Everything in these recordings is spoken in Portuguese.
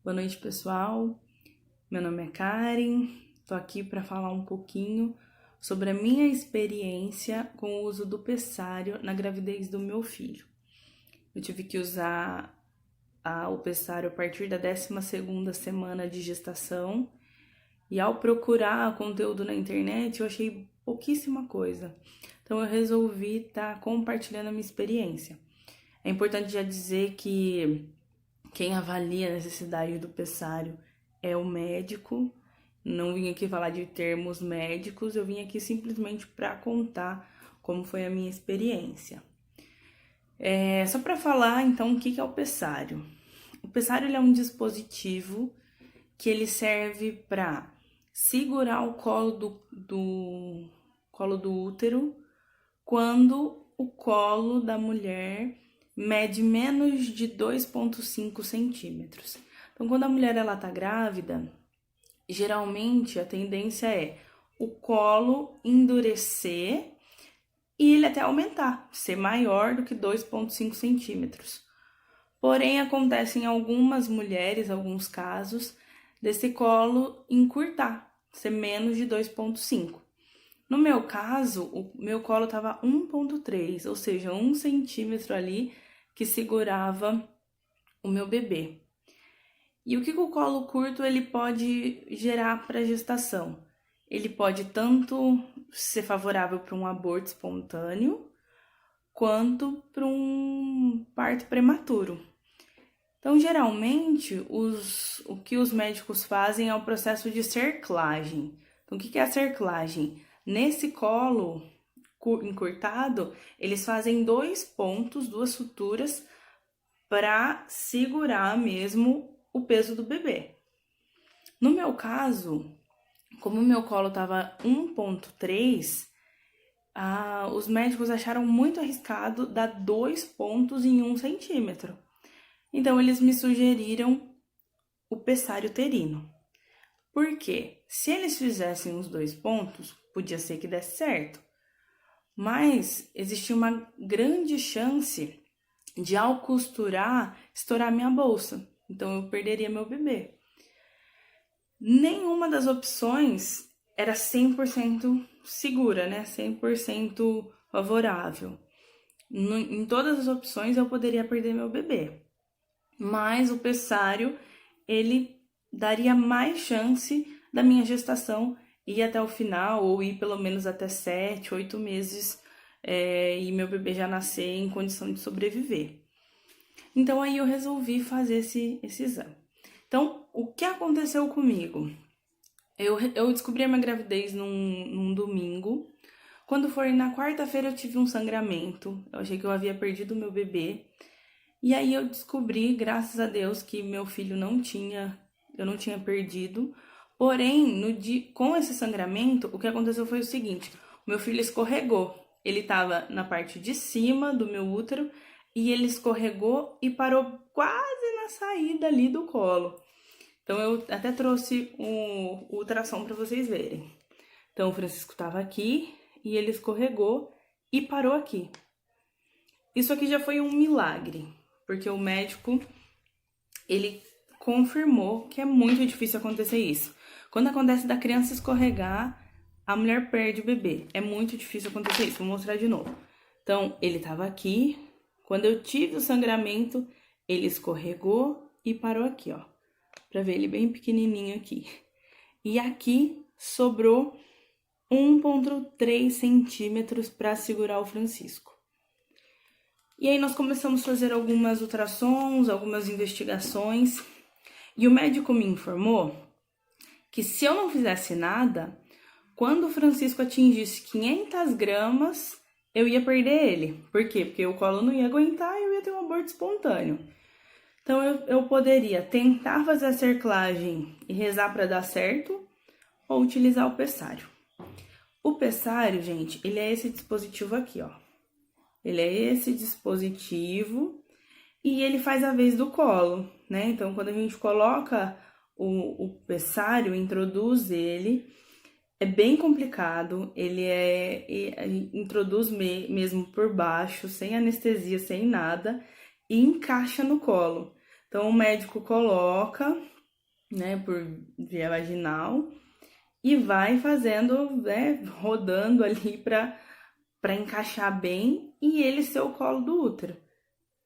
Boa noite, pessoal. Meu nome é Karen. Tô aqui para falar um pouquinho sobre a minha experiência com o uso do pessário na gravidez do meu filho. Eu tive que usar o pessário a partir da 12ª semana de gestação e ao procurar conteúdo na internet eu achei pouquíssima coisa. Então eu resolvi estar compartilhando a minha experiência. É importante já dizer que quem avalia a necessidade do pessário é o médico. Não vim aqui falar de termos médicos, eu vim aqui simplesmente para contar como foi a minha experiência. Só para falar, então, o que é o pessário. O pessário ele é um dispositivo que ele serve para segurar o colo do útero quando o colo da mulher mede menos de 2,5 centímetros. Então, quando a mulher ela tá grávida, geralmente a tendência é o colo endurecer e ele até aumentar, ser maior do que 2,5 centímetros. Porém, acontece em algumas mulheres, alguns casos, desse colo encurtar, ser menos de 2,5. No meu caso, o meu colo estava 1,3, ou seja, 1 centímetro ali que segurava o meu bebê. E o que o colo curto ele pode gerar para a gestação? Ele pode tanto ser favorável para um aborto espontâneo, quanto para um parto prematuro. Então, geralmente, o que os médicos fazem é o processo de cerclagem. Então, o que é a cerclagem? Nesse colo encurtado, eles fazem 2 pontos, 2 suturas, para segurar mesmo o peso do bebê. No meu caso, como o meu colo estava 1,3, os médicos acharam muito arriscado dar 2 pontos em 1 centímetro. Então, eles me sugeriram o pessário uterino. Por quê? Se eles fizessem os 2 pontos, podia ser que desse certo. Mas existia uma grande chance de, ao costurar, estourar minha bolsa. Então, eu perderia meu bebê. Nenhuma das opções era 100% segura, né? 100% favorável. Em todas as opções, eu poderia perder meu bebê. Mas o pessário, ele daria mais chance da minha gestação ir até o final, ou ir pelo menos até 7, 8 meses, e meu bebê já nascer em condição de sobreviver. Então, aí eu resolvi fazer esse exame. Então, o que aconteceu comigo? Eu descobri a minha gravidez num domingo. Quando foi na quarta-feira, eu tive um sangramento. Eu achei que eu havia perdido o meu bebê. E aí eu descobri, graças a Deus, que meu filho eu não tinha perdido. Porém, com esse sangramento, o que aconteceu foi o seguinte: o meu filho escorregou. Ele estava na parte de cima do meu útero e ele escorregou e parou quase na saída ali do colo. Então eu até trouxe o ultrassom para vocês verem. Então o Francisco estava aqui e ele escorregou e parou aqui. Isso aqui já foi um milagre, porque o médico, ele confirmou que é muito difícil acontecer isso. Quando acontece da criança escorregar, a mulher perde o bebê. É muito difícil acontecer isso. Vou mostrar de novo. Então, ele estava aqui. Quando eu tive o sangramento, ele escorregou e parou aqui, ó. Pra ver ele bem pequenininho aqui. E aqui sobrou 1,3 centímetros para segurar o Francisco. E aí nós começamos a fazer algumas ultrassons, algumas investigações. E o médico me informou que se eu não fizesse nada, quando o Francisco atingisse 500 gramas, eu ia perder ele. Por quê? Porque o colo não ia aguentar e eu ia ter um aborto espontâneo. Então eu poderia tentar fazer a cerclagem e rezar para dar certo, ou utilizar o pessário. O pessário, gente, ele é esse dispositivo aqui, ó. Ele é esse dispositivo e ele faz a vez do colo, né? Então, quando a gente coloca o pessário, introduz ele, é bem complicado, ele introduz mesmo por baixo, sem anestesia, sem nada, e encaixa no colo. Então, o médico coloca, né, por via vaginal e vai fazendo, né, rodando ali para encaixar bem e ele ser o colo do útero,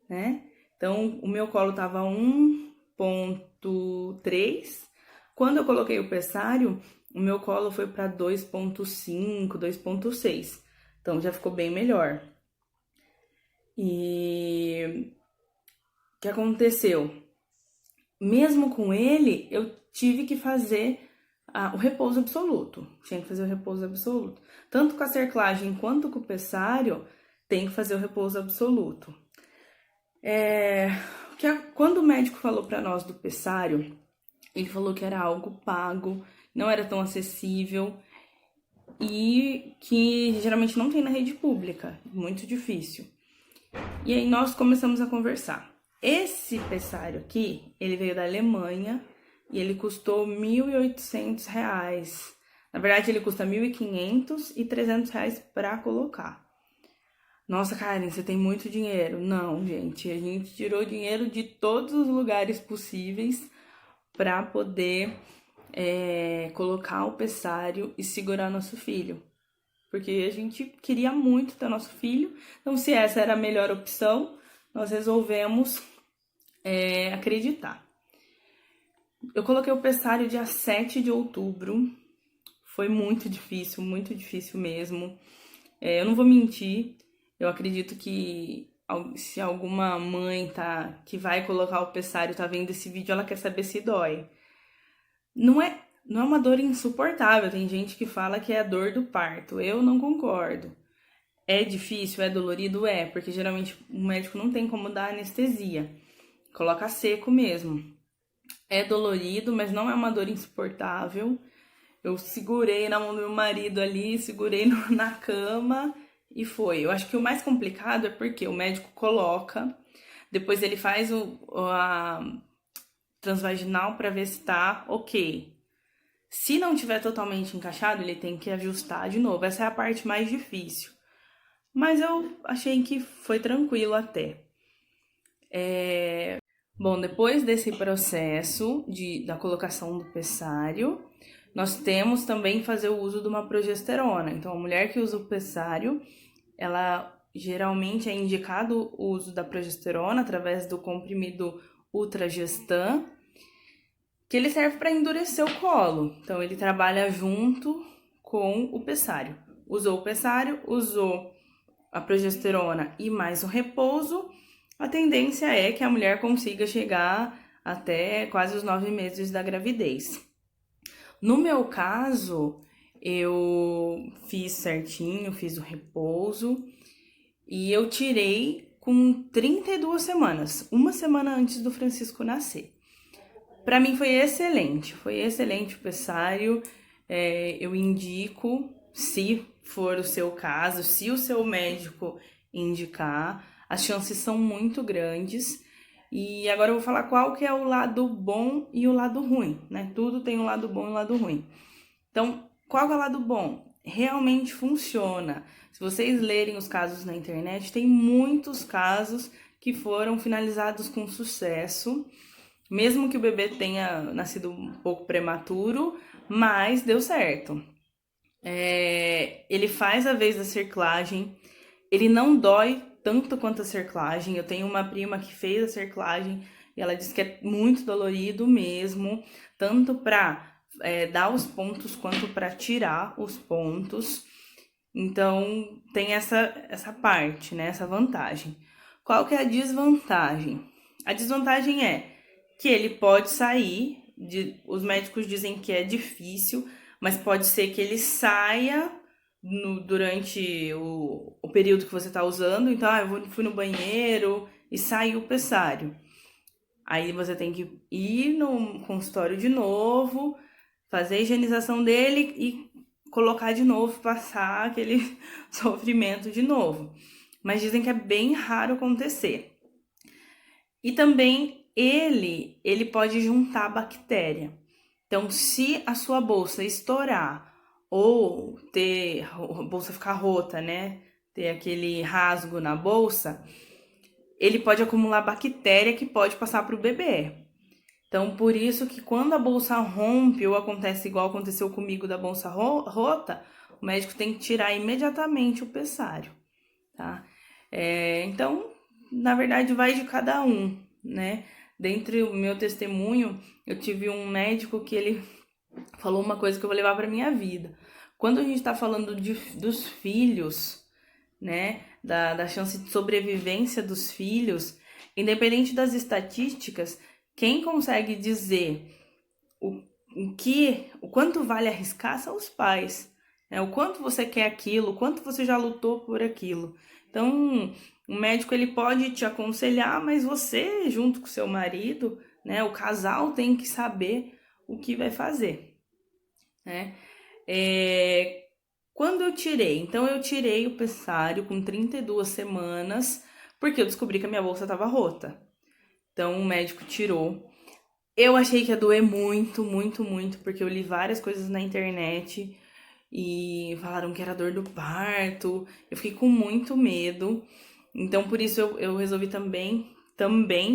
né? Então, o meu colo tava 1,3. Quando eu coloquei o pessário, o meu colo foi para 2,5, 2,6. Então, já ficou bem melhor. E o que aconteceu? Mesmo com ele, eu tive que fazer o repouso absoluto. Tinha que fazer o repouso absoluto. Tanto com a cerclagem quanto com o pessário, tem que fazer o repouso absoluto. Quando o médico falou para nós do pessário, ele falou que era algo pago, não era tão acessível e que geralmente não tem na rede pública, muito difícil. E aí nós começamos a conversar. Esse pessário aqui, ele veio da Alemanha e ele custou R$ 1.800. Na verdade, ele custa R$ 1.500 e R$ 300 para colocar. Nossa, Karen, você tem muito dinheiro. Não, gente, a gente tirou dinheiro de todos os lugares possíveis para poder colocar o pessário e segurar nosso filho. Porque a gente queria muito ter nosso filho. Então, se essa era a melhor opção, nós resolvemos acreditar. Eu coloquei o pessário dia 7 de outubro. Foi muito difícil mesmo. Eu não vou mentir. Eu acredito que se alguma mãe que vai colocar o pessário tá vendo esse vídeo, ela quer saber se dói. Não é uma dor insuportável. Tem gente que fala que é a dor do parto. Eu não concordo. É difícil, é dolorido? É, porque geralmente o médico não tem como dar anestesia. Coloca seco mesmo. É dolorido, mas não é uma dor insuportável. Eu segurei na mão do meu marido ali, segurei na cama e foi. Eu acho que o mais complicado é porque o médico coloca, depois ele faz a transvaginal para ver se tá ok. Se não tiver totalmente encaixado, ele tem que ajustar de novo. Essa é a parte mais difícil. Mas eu achei que foi tranquilo até. Bom, depois desse processo da colocação do pessário, nós temos também que fazer o uso de uma progesterona. Então, a mulher que usa o pessário, ela geralmente é indicado o uso da progesterona através do comprimido Ultragestan, que ele serve para endurecer o colo. Então, ele trabalha junto com o pessário. Usou o pessário, usou a progesterona e mais o repouso, a tendência é que a mulher consiga chegar até quase os 9 meses da gravidez. No meu caso, eu fiz certinho, fiz o repouso e eu tirei com 32 semanas, uma semana antes do Francisco nascer. Para mim foi excelente o pessário. Eu indico, se for o seu caso, se o seu médico indicar, as chances são muito grandes. E agora eu vou falar qual que é o lado bom e o lado ruim, né? Tudo tem um lado bom e um lado ruim. Então, qual que é o lado bom? Realmente funciona. Se vocês lerem os casos na internet, tem muitos casos que foram finalizados com sucesso, mesmo que o bebê tenha nascido um pouco prematuro, mas deu certo. Ele faz a vez da cerclagem, ele não dói tanto quanto a cerclagem. Eu tenho uma prima que fez a cerclagem e ela disse que é muito dolorido mesmo, tanto para dar os pontos quanto para tirar os pontos. Então tem essa parte, né? Essa vantagem. Qual que é a desvantagem? A desvantagem é que ele pode sair, os médicos dizem que é difícil, mas pode ser que ele saia durante o período que você está usando. Então, fui no banheiro e saiu o pessário. Aí você tem que ir no consultório de novo, fazer a higienização dele e colocar de novo, passar aquele sofrimento de novo. Mas dizem que é bem raro acontecer. E também ele pode juntar bactéria. Então, se a sua bolsa estourar ou a bolsa ficar rota, né? Ter aquele rasgo na bolsa, ele pode acumular bactéria que pode passar para o bebê. Então, por isso que quando a bolsa rompe ou acontece igual aconteceu comigo da bolsa rota, o médico tem que tirar imediatamente o pessário, tá? Então, na verdade, vai de cada um, né? Dentre o meu testemunho, eu tive um médico que ele falou uma coisa que eu vou levar para minha vida. Quando a gente tá falando dos filhos, né? Da chance de sobrevivência dos filhos, independente das estatísticas, quem consegue dizer o, o quanto vale arriscar são os pais, né? O quanto você quer aquilo, o quanto você já lutou por aquilo. Então, o médico ele pode te aconselhar, mas você, junto com seu marido, né? O casal tem que saber o que vai fazer, né? Quando eu tirei? Então, eu tirei o pessário com 32 semanas, porque eu descobri que a minha bolsa estava rota. Então, o médico tirou. Eu achei que ia doer muito, muito, muito, porque eu li várias coisas na internet e falaram que era dor do parto. Eu fiquei com muito medo. Então, por isso, eu resolvi também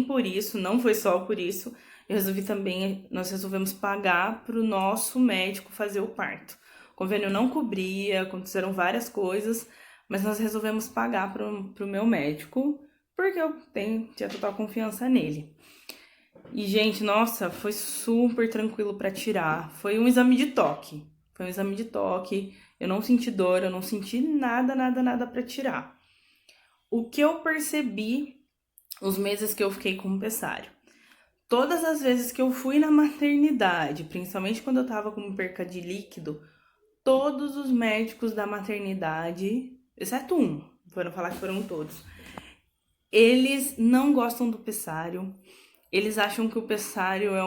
por isso, não foi só por isso, eu resolvi também, nós resolvemos pagar para o nosso médico fazer o parto. O convênio não cobria, aconteceram várias coisas, mas nós resolvemos pagar para o meu médico, porque eu tinha total confiança nele. E, gente, nossa, foi super tranquilo para tirar. Foi um exame de toque. Foi um exame de toque. Eu não senti dor, eu não senti nada, nada, nada para tirar. O que eu percebi os meses que eu fiquei com o pessário? Todas as vezes que eu fui na maternidade, principalmente quando eu tava com perca de líquido, todos os médicos da maternidade, exceto um, foram falar que foram todos, eles não gostam do pessário. Eles acham que o pessário é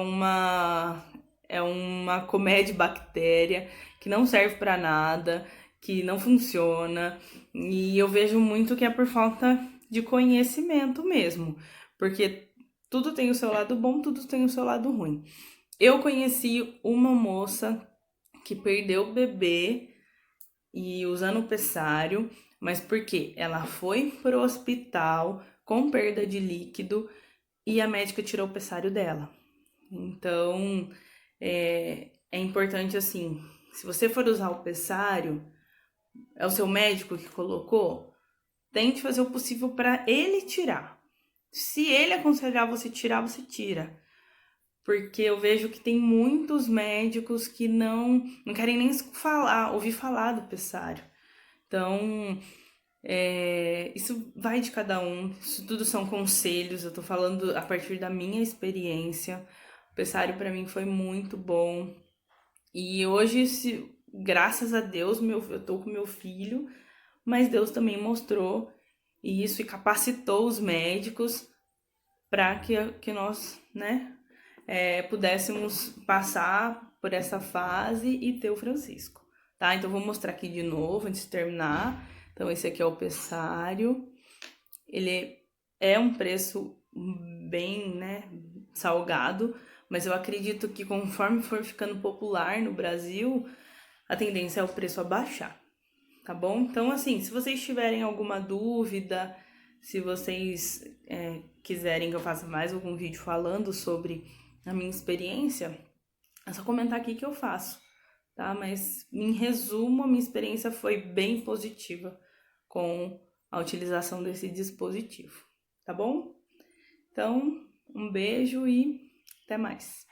uma colmeia de bactéria que não serve para nada, que não funciona. E eu vejo muito que é por falta de conhecimento mesmo, porque tudo tem o seu lado bom, tudo tem o seu lado ruim. Eu conheci uma moça que perdeu o bebê e usando o pessário, mas porque ela foi pro hospital com perda de líquido e a médica tirou o pessário dela. Então, é importante assim, se você for usar o pessário, é o seu médico que colocou, tente fazer o possível para ele tirar. Se ele aconselhar você tirar, você tira. Porque eu vejo que tem muitos médicos que não querem nem ouvir falar do pessário. Então, isso vai de cada um, isso tudo são conselhos, eu tô falando a partir da minha experiência. O pessário para mim foi muito bom. E hoje, graças a Deus, eu tô com meu filho, mas Deus também mostrou isso e capacitou os médicos para que nós, né, pudéssemos passar por essa fase e ter o Francisco, tá? Então, vou mostrar aqui de novo antes de terminar. Então, esse aqui é o pessário. Ele é um preço bem, né, salgado, mas eu acredito que conforme for ficando popular no Brasil, a tendência é o preço abaixar, tá bom? Então, assim, se vocês tiverem alguma dúvida, se vocês quiserem que eu faça mais algum vídeo falando sobre a minha experiência, é só comentar aqui que eu faço, tá? Mas, em resumo, a minha experiência foi bem positiva com a utilização desse dispositivo, tá bom? Então, um beijo e até mais.